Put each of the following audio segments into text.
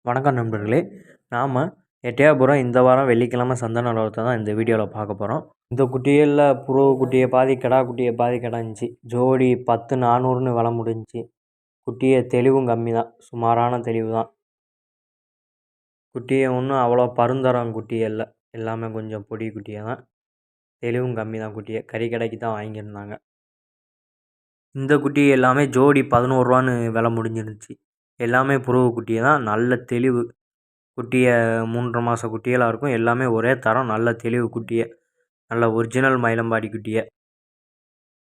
வணக்கம் நண்பர்களே. நாம் எட்டயபுரம் இந்த வாரம் வெள்ளிக்கிழமை சந்தை நிலவரத்தை தான் இந்த வீடியோவில் பார்க்க போகிறோம். இந்த குட்டிகளில் புரு குட்டியை பாதி கிடா குட்டியை பாதி கிடந்துச்சு. ஜோடி 10,400ன்னு விலை முடிஞ்சிச்சு. குட்டியை தெளிவும் கம்மி தான், சுமாரான தெளிவு தான். குட்டியை ஒன்றும் அவ்வளோ பருந்தரம் குட்டியே இல்லை, எல்லாமே கொஞ்சம் பொடி குட்டியை தான். தெளிவும் கம்மி தான். குட்டியை கறி கடைக்கு தான் வாங்கியிருந்தாங்க. இந்த குட்டி எல்லாமே ஜோடி 11 ரூபான்னு விலை முடிஞ்சிருந்துச்சு. எல்லாமே புருவ குட்டியை தான், நல்ல தெளிவு. குட்டியை 3.5 மாத குட்டிகளாக இருக்கும். எல்லாமே ஒரே தரம், நல்ல தெளிவு குட்டியை. நல்ல ஒரிஜினல் மயிலம்பாடி குட்டியை.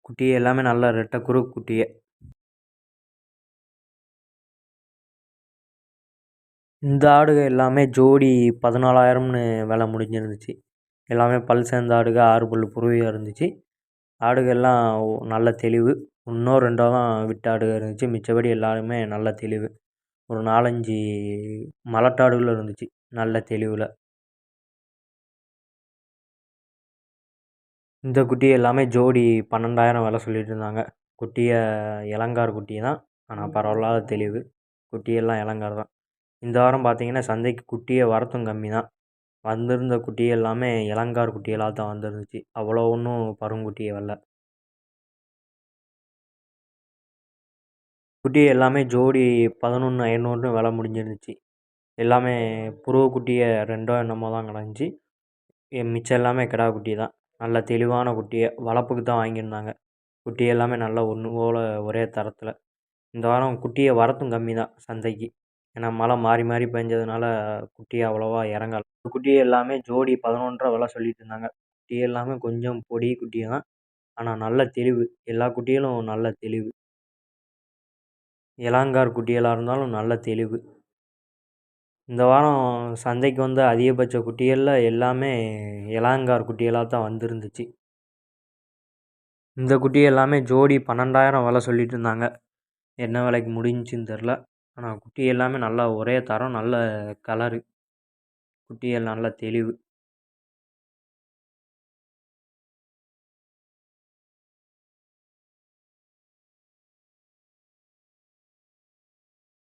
குட்டியை எல்லாமே நல்ல ரெட்டை குறு குட்டியை. இந்த ஆடுக எல்லாமே ஜோடி 14,000ன்னு விலை முடிஞ்சிருந்துச்சு. எல்லாமே பல் சேர்ந்த ஆடுக, 6 பல் புருவியாக இருந்துச்சு. ஆடுகள்லாம் நல்ல தெளிவு. இன்னும் 2 தான் விட்ட ஆடுக இருந்துச்சு. மிச்சபடி எல்லாருமே நல்ல தெளிவு. ஒரு 4-5 மலட்டாடுகள் இருந்துச்சு நல்ல தெளிவில். இந்த குட்டி எல்லாமே ஜோடி 12,000 விலை சொல்லிட்டு இருந்தாங்க. குட்டியை இளங்கார் குட்டி தான், ஆனால் பரவாயில்லாத தெளிவு. குட்டியெல்லாம் இளங்கார் தான். இந்த வாரம் பார்த்தீங்கன்னா சந்தைக்கு குட்டியை வரத்தும் கம்மி தான். வந்திருந்த குட்டி எல்லாமே இளங்கார் குட்டிகளாக தான் வந்துருந்துச்சு. அவ்வளோ ஒன்றும் பருங்குட்டியை வரல. குட்டி எல்லாமே ஜோடி 11,500ன்னு விலை முடிஞ்சிருந்துச்சு. எல்லாமே புருவ குட்டியை 2 என்னமோ தான் கிடந்துச்சு. மிச்சம் எல்லாமே கிடா குட்டி தான். நல்ல தெளிவான குட்டியை வளர்ப்புக்கு தான் வாங்கியிருந்தாங்க. குட்டி எல்லாமே நல்லா ஒன்று போல் ஒரே தரத்தில். இந்த வாரம் குட்டியை வரத்தும் கம்மி தான் சந்தைக்கு. ஏன்னா மழை மாறி மாறி பெஞ்சதுனால குட்டி அவ்வளோவா இறங்கல. குட்டி எல்லாமே ஜோடி 11.5 விலை சொல்லிட்டு இருந்தாங்க. குட்டி எல்லாமே கொஞ்சம் பொடி குட்டியை தான், ஆனால் நல்ல தெளிவு. எல்லா குட்டிகளும் நல்ல தெளிவு. இளங்கார் குட்டிகளாக இருந்தாலும் நல்ல தெளிவு. இந்த வாரம் சந்தைக்கு வந்த அதிகபட்ச குட்டிகளில் எல்லாமே இளங்கார் குட்டிகளாக தான் வந்துருந்துச்சு. இந்த குட்டி எல்லாமே ஜோடி 12,000 விலை சொல்லிட்டு இருந்தாங்க. என்ன விலைக்கு முடிஞ்சுன்னு தெரில. ஆனால் குட்டி எல்லாமே நல்லா ஒரே தரம், நல்ல கலரு. குட்டிகள் நல்ல தெளிவு.